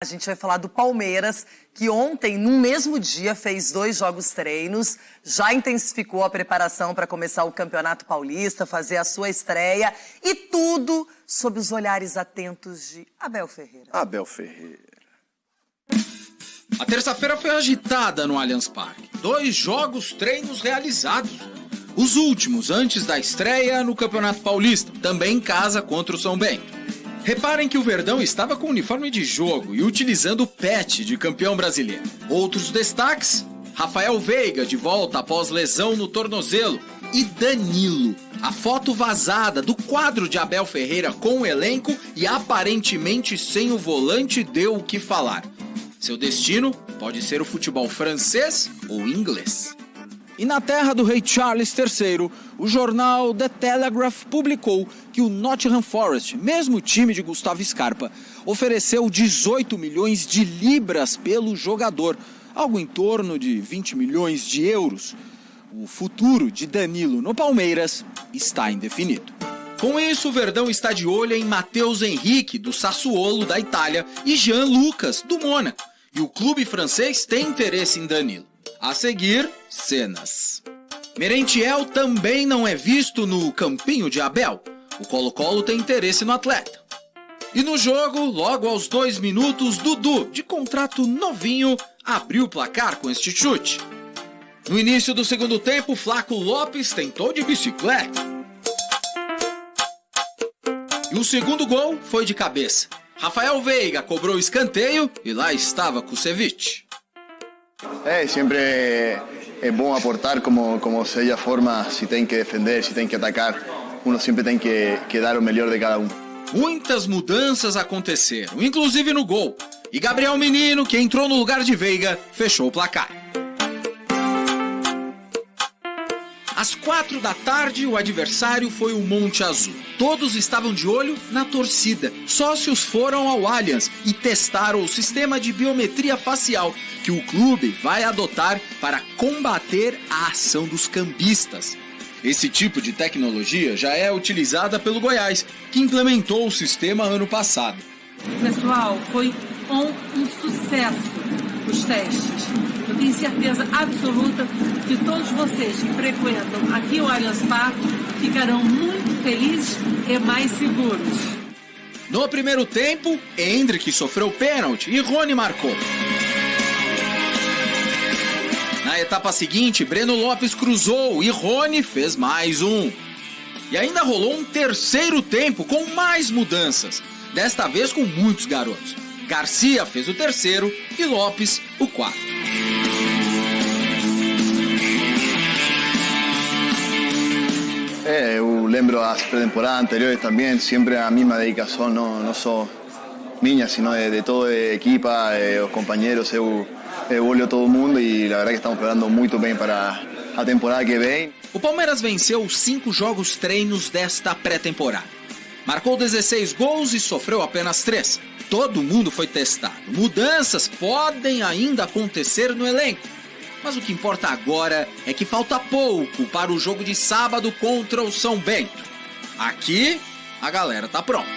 A gente vai falar do Palmeiras, que ontem, no mesmo dia, fez 2 jogos treinos, já intensificou a preparação para começar o Campeonato Paulista, fazer a sua estreia, e tudo sob os olhares atentos de Abel Ferreira. Abel Ferreira. A terça-feira foi agitada no Allianz Parque. 2 jogos treinos realizados. Os últimos antes da estreia no Campeonato Paulista, também em casa contra o São Bento. Reparem que o Verdão estava com uniforme de jogo e utilizando o pet de campeão brasileiro. Outros destaques: Rafael Veiga de volta após lesão no tornozelo e Danilo. A foto vazada do quadro de Abel Ferreira com o elenco e aparentemente sem o volante deu o que falar. Seu destino pode ser o futebol francês ou inglês. E na terra do rei Charles III, o jornal The Telegraph publicou que o Nottingham Forest, mesmo time de Gustavo Scarpa, ofereceu 18 milhões de libras pelo jogador, algo em torno de 20 milhões de euros. O futuro de Danilo no Palmeiras está indefinido. Com isso, o Verdão está de olho em Matheus Henrique, do Sassuolo, da Itália, e Jean Lucas, do Mônaco. E o clube francês tem interesse em Danilo. A seguir, cenas. Merentiel também não é visto no campinho de Abel. O Colo-Colo tem interesse no atleta. E no jogo, logo aos 2 minutos, Dudu, de contrato novinho, abriu o placar com este chute. No início do segundo tempo, Flaco Lopes tentou de bicicleta. E o segundo gol foi de cabeça. Rafael Veiga cobrou o escanteio e lá estava Kusevich. Sempre é bom aportar como seja a forma, se tem que defender, se tem que atacar, uno sempre tem que dar o melhor de cada um. Muitas mudanças aconteceram, inclusive no gol. E Gabriel Menino, que entrou no lugar de Veiga, fechou o placar. Às 4 da tarde, o adversário foi o Monte Azul. Todos estavam de olho na torcida. Sócios foram ao Allianz e testaram o sistema de biometria facial que o clube vai adotar para combater a ação dos cambistas. Esse tipo de tecnologia já é utilizada pelo Goiás, que implementou o sistema ano passado. Pessoal, foi um sucesso os testes. Eu tenho certeza absoluta que todos vocês que frequentam aqui o Allianz Parque ficarão muito felizes e mais seguros. No primeiro tempo, Endrick sofreu pênalti e Rony marcou. Na etapa seguinte, Breno Lopes cruzou e Rony fez mais um. E ainda rolou um terceiro tempo com mais mudanças, desta vez com muitos garotos. Garcia fez o terceiro e Lopes o quarto. Eu lembro as pré-temporadas anteriores também, sempre a mesma dedicação, não só minha, sino de toda a equipa, os companheiros, eu olho todo mundo e a verdade que estamos preparando muito bem para a temporada que vem. O Palmeiras venceu 5 jogos treinos desta pré-temporada. Marcou 16 gols e sofreu apenas 3. Todo mundo foi testado. Mudanças podem ainda acontecer no elenco. Mas o que importa agora é que falta pouco para o jogo de sábado contra o São Bento. Aqui, a galera tá pronta.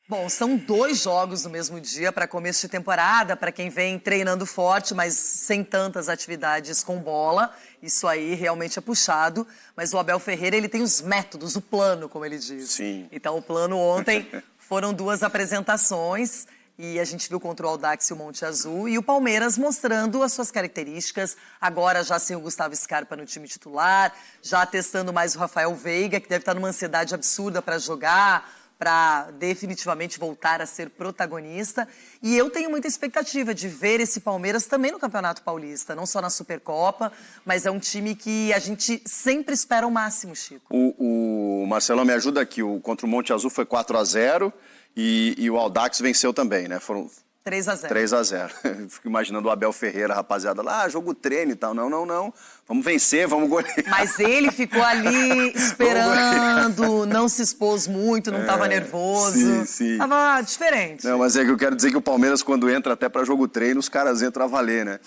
Bom, são 2 jogos no mesmo dia para começo de temporada, para quem vem treinando forte, mas sem tantas atividades com bola. Isso aí realmente é puxado, mas o Abel Ferreira, ele tem os métodos, o plano, como ele diz. Sim. Então, o plano ontem foram 2 apresentações e a gente viu contra o Audax e o Monte Azul e o Palmeiras mostrando as suas características, agora já sem o Gustavo Scarpa no time titular, já testando mais o Rafael Veiga, que deve estar numa ansiedade absurda para jogar, para definitivamente voltar a ser protagonista. E eu tenho muita expectativa de ver esse Palmeiras também no Campeonato Paulista, não só na Supercopa, mas é um time que a gente sempre espera o máximo, Chico. O Marcelão me ajuda aqui, contra o Monte Azul foi 4-0 e o Audax venceu também, né? Foram 3-0. 3-0. Fico imaginando o Abel Ferreira, rapaziada, lá, jogo treino e tal. Não. Vamos vencer, vamos golear. Mas ele ficou ali esperando, não se expôs muito, não estava nervoso. Sim. Tava diferente. Não, mas é que eu quero dizer que o Palmeiras, quando entra até para jogo treino, os caras entram a valer, né?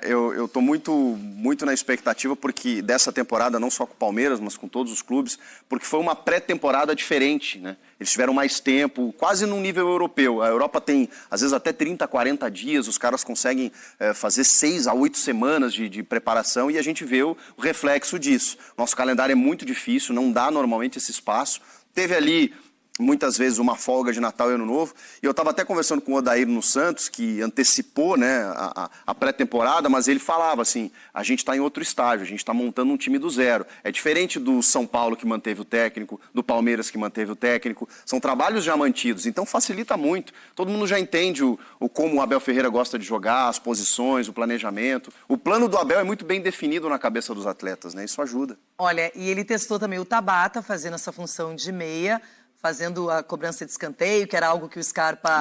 Eu tô muito na expectativa porque dessa temporada, não só com o Palmeiras, mas com todos os clubes, porque foi uma pré-temporada diferente, né? Eles tiveram mais tempo, quase num nível europeu. A Europa tem, às vezes, até 30, 40 dias, os caras conseguem fazer 6 a 8 semanas de preparação e a gente vê o reflexo disso. Nosso calendário é muito difícil, não dá normalmente esse espaço. Teve ali muitas vezes uma folga de Natal e Ano Novo, e eu estava até conversando com o Odair no Santos, que antecipou, né, a pré-temporada, mas ele falava assim, a gente está em outro estágio, a gente está montando um time do zero. É diferente do São Paulo que manteve o técnico, do Palmeiras que manteve o técnico, são trabalhos já mantidos, então facilita muito. Todo mundo já entende como o Abel Ferreira gosta de jogar, as posições, o planejamento. O plano do Abel é muito bem definido na cabeça dos atletas, né? Isso ajuda. Olha, e ele testou também o Tabata, fazendo essa função de meia, fazendo a cobrança de escanteio, que era algo que o Scarpa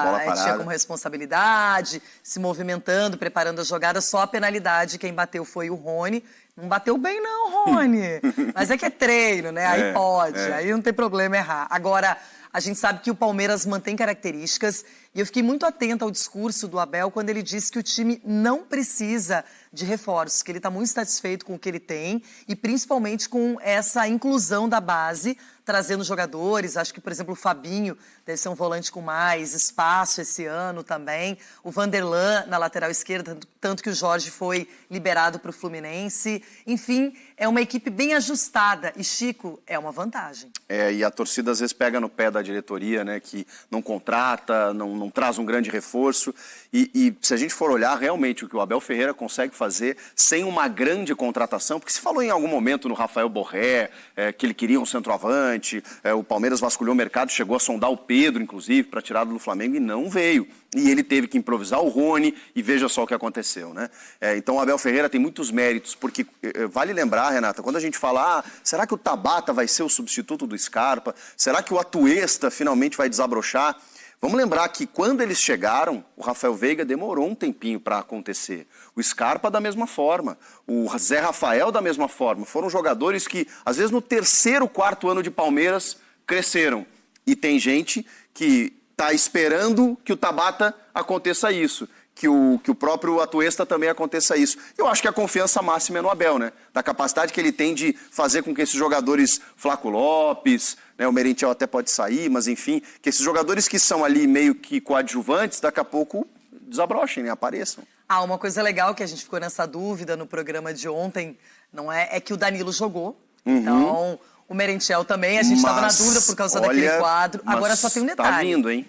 tinha como responsabilidade, se movimentando, preparando a jogada. Só a penalidade, quem bateu foi o Rony. Não bateu bem não, Rony. Mas é que é treino, né? Aí pode, aí não tem problema errar. Agora, a gente sabe que o Palmeiras mantém características e eu fiquei muito atenta ao discurso do Abel quando ele disse que o time não precisa de reforços, que ele está muito satisfeito com o que ele tem e principalmente com essa inclusão da base, trazendo jogadores. Acho que, por exemplo, o Fabinho deve ser um volante com mais espaço esse ano também. O Vanderlan na lateral esquerda, tanto que o Jorge foi liberado para o Fluminense. Enfim, é uma equipe bem ajustada e, Chico, é uma vantagem. E a torcida às vezes pega no pé da diretoria, né, que não contrata, não traz um grande reforço. E se a gente for olhar realmente o que o Abel Ferreira consegue fazer sem uma grande contratação, porque se falou em algum momento no Rafael Borré, que ele queria um centroavante, o Palmeiras vasculhou o mercado, chegou a sondar o Pedro, inclusive, para tirá-lo do Flamengo e não veio. E ele teve que improvisar o Rony e veja só o que aconteceu, né? Então o Abel Ferreira tem muitos méritos, porque vale lembrar, Renata, quando a gente fala, será que o Tabata vai ser o substituto do Scarpa? Será que o Atuesta finalmente vai desabrochar? Vamos lembrar que quando eles chegaram, o Rafael Veiga demorou um tempinho para acontecer. O Scarpa da mesma forma, o Zé Rafael da mesma forma. Foram jogadores que, às vezes, no 3º, 4º ano de Palmeiras, cresceram. E tem gente que está esperando que o Tabata aconteça isso, que o próprio Atuesta também aconteça isso. Eu acho que a confiança máxima é no Abel, né? Da capacidade que ele tem de fazer com que esses jogadores, Flaco Lopes, né, o Merentiel até pode sair, mas enfim, que esses jogadores que são ali meio que coadjuvantes, daqui a pouco desabrochem, né? Apareçam. Uma coisa legal que a gente ficou nessa dúvida no programa de ontem, não é que o Danilo jogou. Então, o Merentiel também, a gente estava na dúvida por causa daquele quadro. Agora só tem um detalhe. Tá vindo, hein?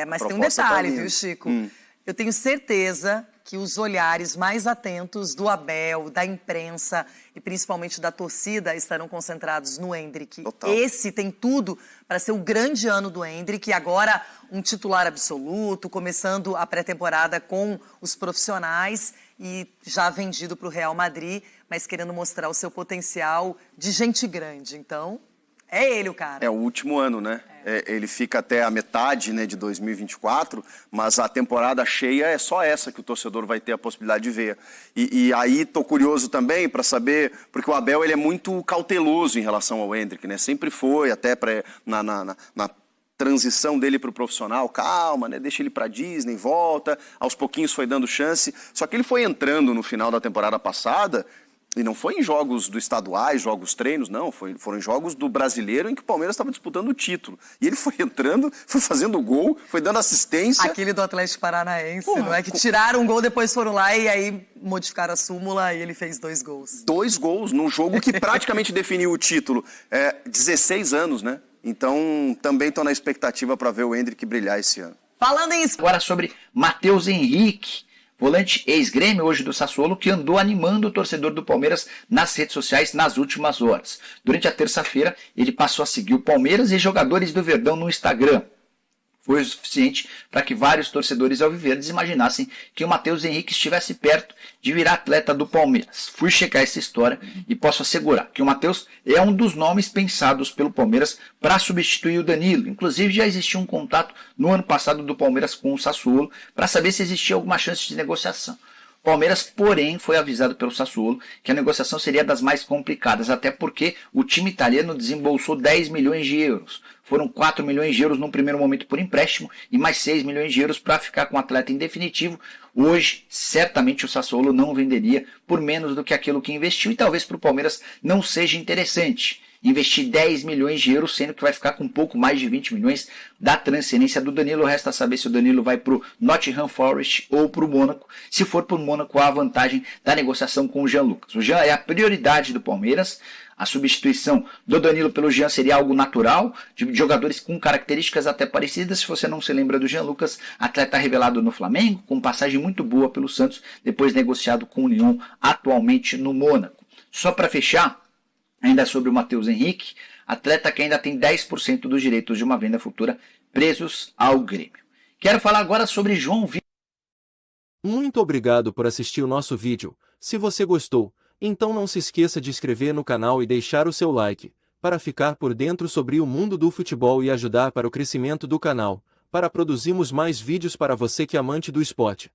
Mas tem um detalhe, viu, Chico? Eu tenho certeza que os olhares mais atentos do Abel, da imprensa e principalmente da torcida estarão concentrados no Endrick. Total. Esse tem tudo para ser o grande ano do Endrick, agora um titular absoluto, começando a pré-temporada com os profissionais e já vendido para o Real Madrid, mas querendo mostrar o seu potencial de gente grande. Então, é ele o cara. É o último ano, né? Ele fica até a metade, né, de 2024, mas a temporada cheia é só essa que o torcedor vai ter a possibilidade de ver. E aí tô curioso também para saber, porque o Abel ele é muito cauteloso em relação ao Endrick, né? Sempre foi, até na transição dele para o profissional, calma, né? Deixa ele para Disney, volta, aos pouquinhos foi dando chance. Só que ele foi entrando no final da temporada passada. E não foi em jogos do estaduais, jogos treinos, não. Foram em jogos do brasileiro em que o Palmeiras estava disputando o título. E ele foi entrando, foi fazendo gol, foi dando assistência. Aquele do Atlético Paranaense, não é? Que tiraram um gol, depois foram lá e aí modificaram a súmula e ele fez 2 gols. 2 gols num jogo que praticamente definiu o título. 16 anos, né? Então também estou na expectativa para ver o Endrick brilhar esse ano. Falando em... Agora sobre Matheus Henrique. Volante ex-Grêmio, hoje do Sassuolo, que andou animando o torcedor do Palmeiras nas redes sociais nas últimas horas. Durante a terça-feira, ele passou a seguir o Palmeiras e jogadores do Verdão no Instagram. Foi o suficiente para que vários torcedores alviverdes imaginassem que o Matheus Henrique estivesse perto de virar atleta do Palmeiras. Fui checar essa história e posso assegurar que o Matheus é um dos nomes pensados pelo Palmeiras para substituir o Danilo. Inclusive já existia um contato no ano passado do Palmeiras com o Sassuolo para saber se existia alguma chance de negociação. Palmeiras, porém, foi avisado pelo Sassuolo que a negociação seria das mais complicadas, até porque o time italiano desembolsou 10 milhões de euros. Foram 4 milhões de euros no primeiro momento por empréstimo e mais 6 milhões de euros para ficar com o atleta em definitivo. Hoje, certamente o Sassuolo não venderia por menos do que aquilo que investiu e talvez para o Palmeiras não seja interessante investir 10 milhões de euros, sendo que vai ficar com um pouco mais de 20 milhões da transferência do Danilo. Resta saber se o Danilo vai para o Nottingham Forest ou para o Mônaco. Se for para o Mônaco, há a vantagem da negociação com o Jean Lucas. O Jean é a prioridade do Palmeiras. A substituição do Danilo pelo Jean seria algo natural, de jogadores com características até parecidas. Se você não se lembra do Jean Lucas, atleta revelado no Flamengo, com passagem muito boa pelo Santos, depois negociado com o Lyon, atualmente no Mônaco. Só para fechar, ainda sobre o Matheus Henrique, atleta que ainda tem 10% dos direitos de uma venda futura presos ao Grêmio. Quero falar agora sobre João Vitor. Muito obrigado por assistir o nosso vídeo. Se você gostou, então não se esqueça de inscrever no canal e deixar o seu like, para ficar por dentro sobre o mundo do futebol e ajudar para o crescimento do canal, para produzirmos mais vídeos para você que é amante do esporte.